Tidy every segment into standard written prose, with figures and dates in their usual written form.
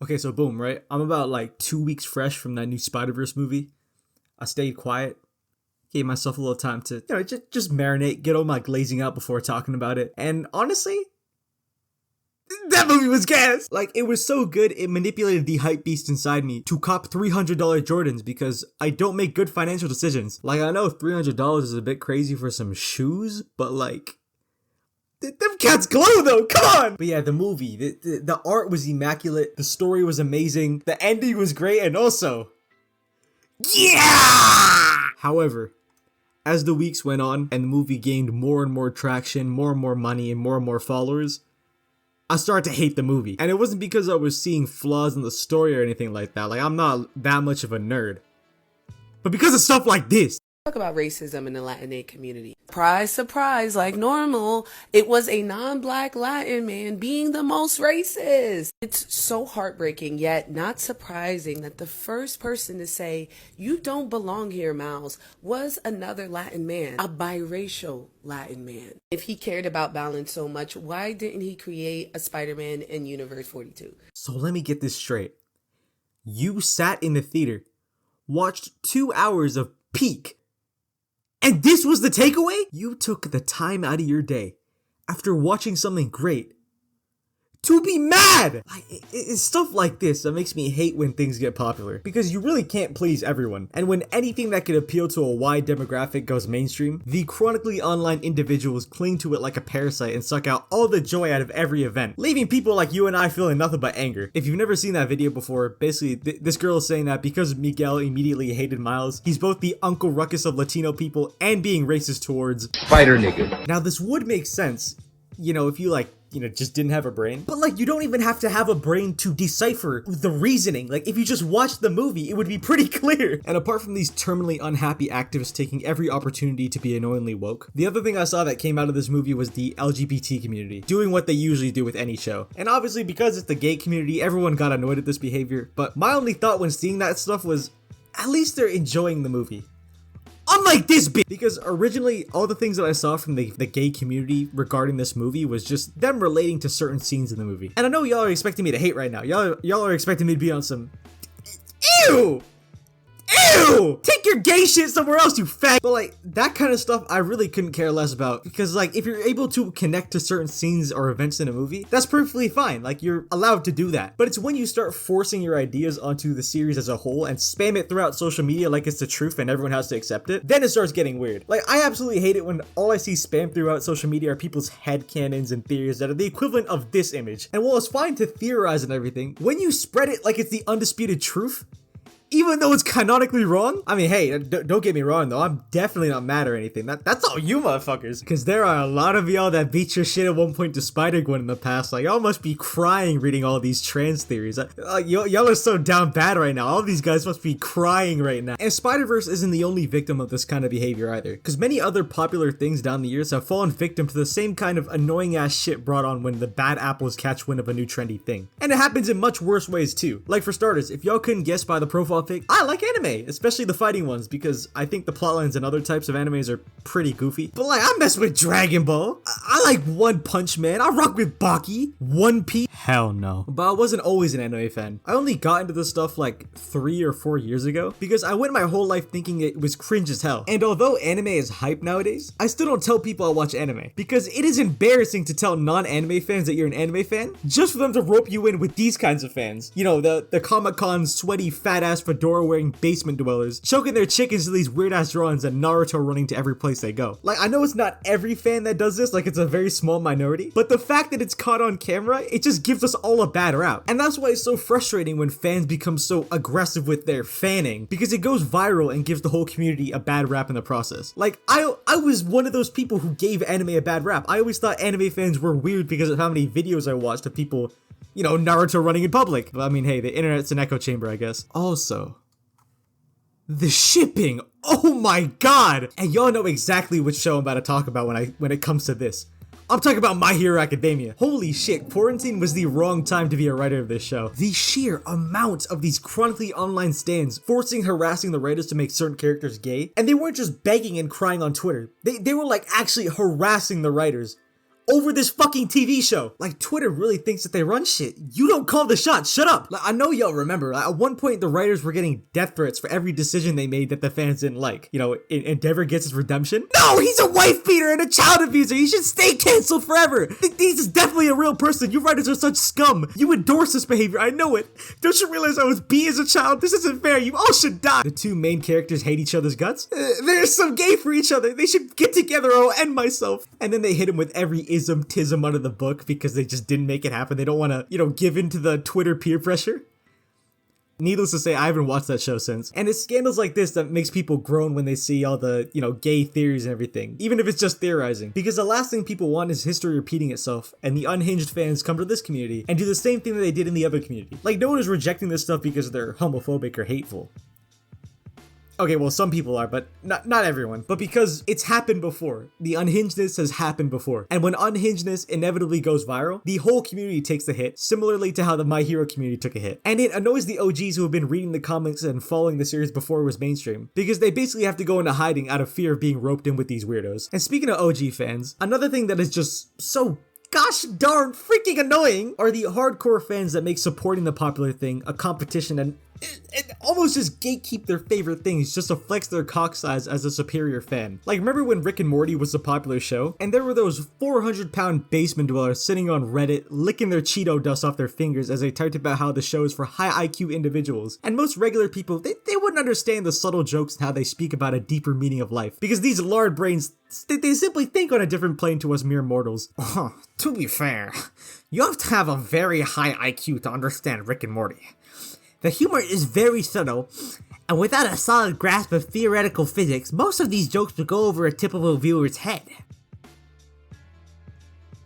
Okay, so boom, right? I'm about like 2 weeks fresh from that new Spider-Verse movie. I stayed quiet, gave myself a little time to, just marinate, get all my glazing out before talking about it. And honestly, that movie was gas! Like, it was so good, it manipulated the hype beast inside me to cop $300 Jordans because I don't make good financial decisions. Like, I know $300 is a bit crazy for some shoes, but like, them cats glow though, come on! But yeah, the movie, the art was immaculate, the story was amazing, the ending was great, and also, yeah! However, as the weeks went on and the movie gained more and more traction, more and more money, and more followers, I started to hate the movie. And it wasn't because I was seeing flaws in the story or anything like that, like I'm not that much of a nerd, but because of stuff like this. Talk about racism in the Latinx community. Surprise, surprise, like normal, it was a non-black Latin man being the most racist. It's so heartbreaking, yet not surprising that the first person to say, "You don't belong here, Miles," was another Latin man, a biracial Latin man. If he cared about balance so much, why didn't he create a Spider-Man in Universe 42? So let me get this straight. You sat in the theater, watched 2 hours of peak, and this was the takeaway? You took the time out of your day, after watching something great, to be mad! It's stuff like this that makes me hate when things get popular, because you really can't please everyone. And when anything that could appeal to a wide demographic goes mainstream, the chronically online individuals cling to it like a parasite and suck out all the joy out of every event, leaving people like you and I feeling nothing but anger. If you've never seen that video before, basically this girl is saying that because Miguel immediately hated Miles, he's both the Uncle Ruckus of Latino people and being racist towards Spider nigga. Now this would make sense, if you just didn't have a brain. But like, you don't even have to have a brain to decipher the reasoning. Like, if you just watched the movie, it would be pretty clear. And apart from these terminally unhappy activists taking every opportunity to be annoyingly woke, the other thing I saw that came out of this movie was the LGBT community doing what they usually do with any show. And obviously, because it's the gay community, everyone got annoyed at this behavior. But my only thought when seeing that stuff was, at least they're enjoying the movie. Unlike this bitch! Because originally, all the things that I saw from the gay community regarding this movie was just them relating to certain scenes in the movie. And I know y'all are expecting me to hate right now. Y'all are expecting me to be on some... Ew! Ew! Take your gay shit somewhere else, you fag! But like, that kind of stuff I really couldn't care less about. Because like, if you're able to connect to certain scenes or events in a movie, that's perfectly fine. Like, you're allowed to do that. But it's when you start forcing your ideas onto the series as a whole and spam it throughout social media like it's the truth and everyone has to accept it, then it starts getting weird. Like, I absolutely hate it when all I see spam throughout social media are people's headcanons and theories that are the equivalent of this image. And while it's fine to theorize and everything, when you spread it like it's the undisputed truth, even though it's canonically wrong? I mean, hey, don't get me wrong though, I'm definitely not mad or anything. That's all you motherfuckers. Because there are a lot of y'all that beat your shit at one point to Spider-Gwen in the past. Like, y'all must be crying reading all these trans theories. Y'all are so down bad right now. All these guys must be crying right now. And Spider-Verse isn't the only victim of this kind of behavior either. Because many other popular things down the years have fallen victim to the same kind of annoying ass shit brought on when the bad apples catch wind of a new trendy thing. And it happens in much worse ways too. Like, for starters, if y'all couldn't guess by the profile pic, I like anime, especially the fighting ones, because I think the plotlines and other types of animes are pretty goofy. But like, I mess with Dragon Ball. I like One Punch Man. I rock with Baki. One Piece. Hell no. But I wasn't always an anime fan. I only got into this stuff like 3 or 4 years ago because I went my whole life thinking it was cringe as hell. And although anime is hype nowadays, I still don't tell people I watch anime because it is embarrassing to tell non-anime fans that you're an anime fan just for them to rope you in with these kinds of fans. The Comic-Con sweaty fat ass fedora wearing basement dwellers choking their chickens to these weird ass drawings and Naruto running to every place they go. Like, I know it's not every fan that does this, like it's a very small minority, but the fact that it's caught on camera, it just gives us all a bad rap. And that's why it's so frustrating when fans become so aggressive with their fanning, because it goes viral and gives the whole community a bad rap in the process. Like, I was one of those people who gave anime a bad rap. I always thought anime fans were weird because of how many videos I watched of people, Naruto running in public. But I mean, hey, the internet's an echo chamber, I guess. Also, the shipping, oh my god! And y'all know exactly which show I'm about to talk about when it comes to this. I'm talking about My Hero Academia. Holy shit, quarantine was the wrong time to be a writer of this show. The sheer amount of these chronically online stands harassing the writers to make certain characters gay, and they weren't just begging and crying on Twitter. They were like actually harassing the writers over this fucking TV show. Like, Twitter really thinks that they run shit. You don't call the shots. Shut up. Like, I know y'all remember, at one point the writers were getting death threats for every decision they made that the fans didn't like. You know, Endeavor gets his redemption. No, he's a wife beater and a child abuser. He should stay canceled forever. This is definitely a real person. You writers are such scum. You endorse this behavior. I know it. Don't you realize I was beat as a child? This isn't fair. You all should die. The two main characters hate each other's guts. They're so gay for each other. They should get together or I'll end myself. And then they hit him with every ism-tism out of the book because they just didn't make it happen. They don't want to, give in to the Twitter peer pressure. Needless to say, I haven't watched that show since. And it's scandals like this that makes people groan when they see all the, gay theories and everything. Even if it's just theorizing. Because the last thing people want is history repeating itself. And the unhinged fans come to this community and do the same thing that they did in the other community. Like, no one is rejecting this stuff because they're homophobic or hateful. Okay, well, some people are, but not everyone. But because it's happened before. The unhingedness has happened before. And when unhingedness inevitably goes viral, the whole community takes the hit, similarly to how the My Hero community took a hit. And it annoys the OGs who have been reading the comics and following the series before it was mainstream, because they basically have to go into hiding out of fear of being roped in with these weirdos. And speaking of OG fans, another thing that is just so gosh darn freaking annoying are the hardcore fans that make supporting the popular thing a competition and almost just gatekeep their favorite things just to flex their cock size as a superior fan. Like, remember when Rick and Morty was a popular show? And there were those 400-pound basement dwellers sitting on Reddit, licking their Cheeto dust off their fingers as they typed about how the show is for high IQ individuals. And most regular people, they wouldn't understand the subtle jokes and how they speak about a deeper meaning of life. Because these lard brains, they simply think on a different plane to us mere mortals. To be fair, you have to have a very high IQ to understand Rick and Morty. The humor is very subtle, and without a solid grasp of theoretical physics, most of these jokes would go over a typical viewer's head.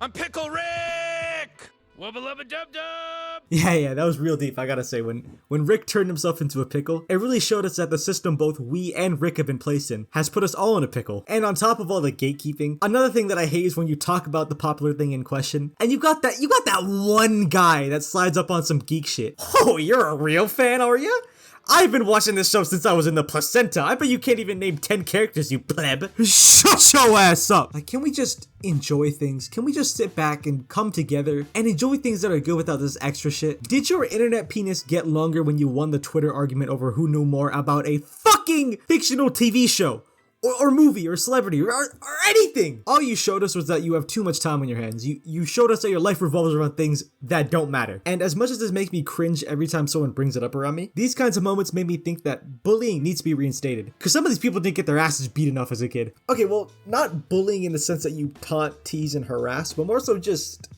I'm Pickle Rick! Wubba lubba dub dub! Yeah, that was real deep, I gotta say. When Rick turned himself into a pickle, it really showed us that the system both we and Rick have been placed in has put us all in a pickle. And on top of all the gatekeeping, another thing that I hate is when you talk about the popular thing in question, and you got that one guy that slides up on some geek shit. Oh, you're a real fan, are ya? I've been watching this show since I was in the placenta. I bet you can't even name 10 characters, you pleb. Shut your ass up. Like, can we just enjoy things? Can we just sit back and come together and enjoy things that are good without this extra shit? Did your internet penis get longer when you won the Twitter argument over who knew more about a fucking fictional TV show? Or movie, or celebrity, or anything. All you showed us was that you have too much time on your hands. You showed us that your life revolves around things that don't matter. And as much as this makes me cringe every time someone brings it up around me, these kinds of moments made me think that bullying needs to be reinstated. Because some of these people didn't get their asses beat enough as a kid. Okay, well, not bullying in the sense that you taunt, tease, and harass, but more so just,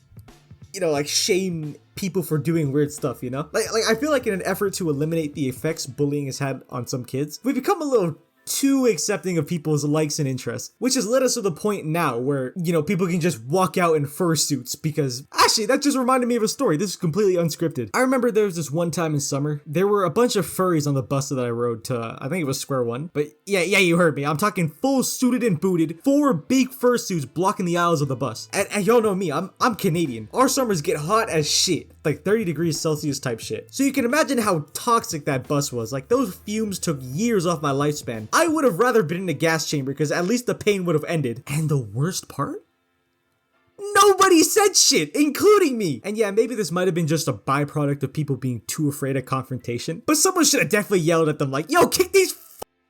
like shame people for doing weird stuff, Like I feel like in an effort to eliminate the effects bullying has had on some kids, we've become a little too accepting of people's likes and interests, which has led us to the point now where, people can just walk out in fursuits because, actually, that just reminded me of a story. This is completely unscripted. I remember there was this one time in summer, there were a bunch of furries on the bus that I rode to, I think it was Square One, but yeah, you heard me. I'm talking full suited and booted, 4 big fursuits blocking the aisles of the bus. And y'all know me, I'm Canadian. Our summers get hot as shit, like 30 degrees Celsius type shit. So you can imagine how toxic that bus was. Like, those fumes took years off my lifespan. I would have rather been in a gas chamber because at least the pain would have ended. And the worst part? Nobody said shit, including me. And yeah, maybe this might have been just a byproduct of people being too afraid of confrontation, but someone should have definitely yelled at them like, yo, kick these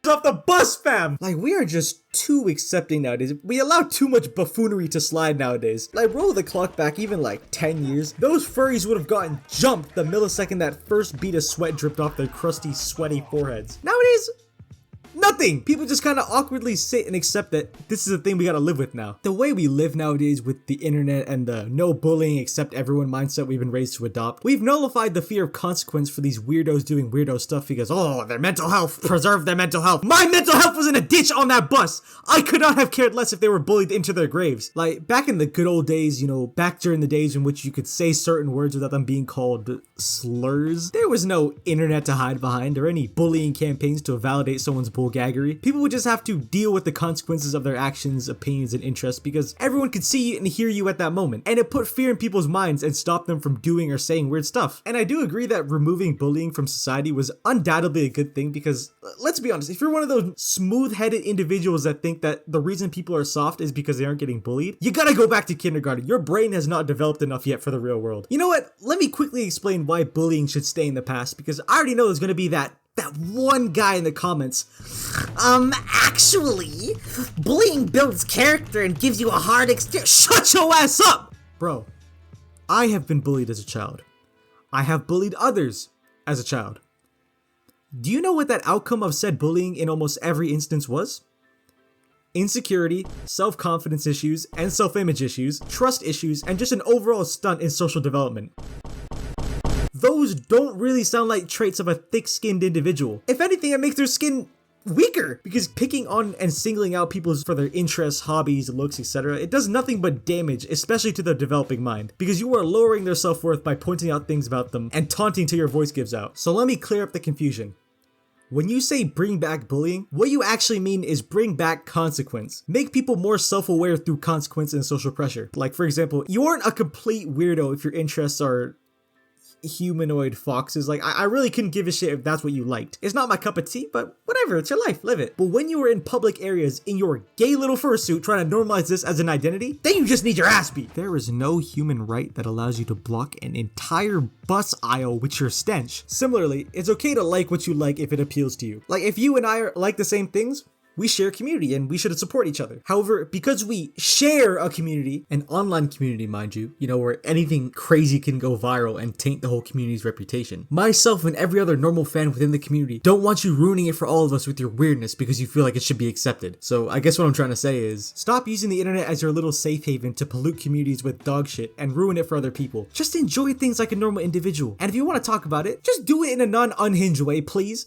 off the bus, fam! Like, we are just too accepting nowadays. We allow too much buffoonery to slide nowadays. Like, roll the clock back even like 10 years, those furries would have gotten jumped the millisecond that first bead of sweat dripped off their crusty, sweaty foreheads. Nowadays, nothing! People just kind of awkwardly sit and accept that this is a thing we gotta live with now. The way we live nowadays with the internet and the no bullying except everyone mindset we've been raised to adopt, we've nullified the fear of consequence for these weirdos doing weirdo stuff because, their mental health, preserve their mental health. My mental health was in a ditch on that bus! I could not have cared less if they were bullied into their graves. Like, back in the good old days, back during the days in which you could say certain words without them being called slurs, there was no internet to hide behind or any bullying campaigns to validate someone's bull gaggery. People would just have to deal with the consequences of their actions, opinions, and interests because everyone could see and hear you at that moment. And it put fear in people's minds and stopped them from doing or saying weird stuff. And I do agree that removing bullying from society was undoubtedly a good thing because, let's be honest, if you're one of those smooth-headed individuals that think that the reason people are soft is because they aren't getting bullied, you gotta go back to kindergarten. Your brain has not developed enough yet for the real world. You know what? Let me quickly explain why bullying should stay in the past because I already know there's gonna be that one guy in the comments. Actually, bullying builds character and gives you a hard exterior. Shut your ass up! Bro, I have been bullied as a child. I have bullied others as a child. Do you know what that outcome of said bullying in almost every instance was? Insecurity, self-confidence issues, and self-image issues, trust issues, and just an overall stunt in social development. Those don't really sound like traits of a thick-skinned individual. If anything, it makes their skin weaker because picking on and singling out people for their interests, hobbies, looks, etc., it does nothing but damage, especially to their developing mind, because you are lowering their self-worth by pointing out things about them and taunting till your voice gives out. So let me clear up the confusion. When you say bring back bullying, what you actually mean is bring back consequence. Make people more self-aware through consequence and social pressure. Like, for example, you aren't a complete weirdo if your interests are humanoid foxes. Like, I really couldn't give a shit if that's what you liked. It's not my cup of tea, but whatever, it's your life, live it. But when you were in public areas in your gay little fursuit trying to normalize this as an identity, then you just need your ass beat. There is no human right that allows you to block an entire bus aisle with your stench. Similarly, it's okay to like what you like if it appeals to you. Like, if you and I like the same things, we share community and we should support each other. However, because we share a community, an online community, mind you, where anything crazy can go viral and taint the whole community's reputation, myself and every other normal fan within the community don't want you ruining it for all of us with your weirdness because you feel like it should be accepted. So I guess what I'm trying to say is, stop using the internet as your little safe haven to pollute communities with dog shit and ruin it for other people. Just enjoy things like a normal individual. And if you want to talk about it, just do it in a non-unhinged way, please.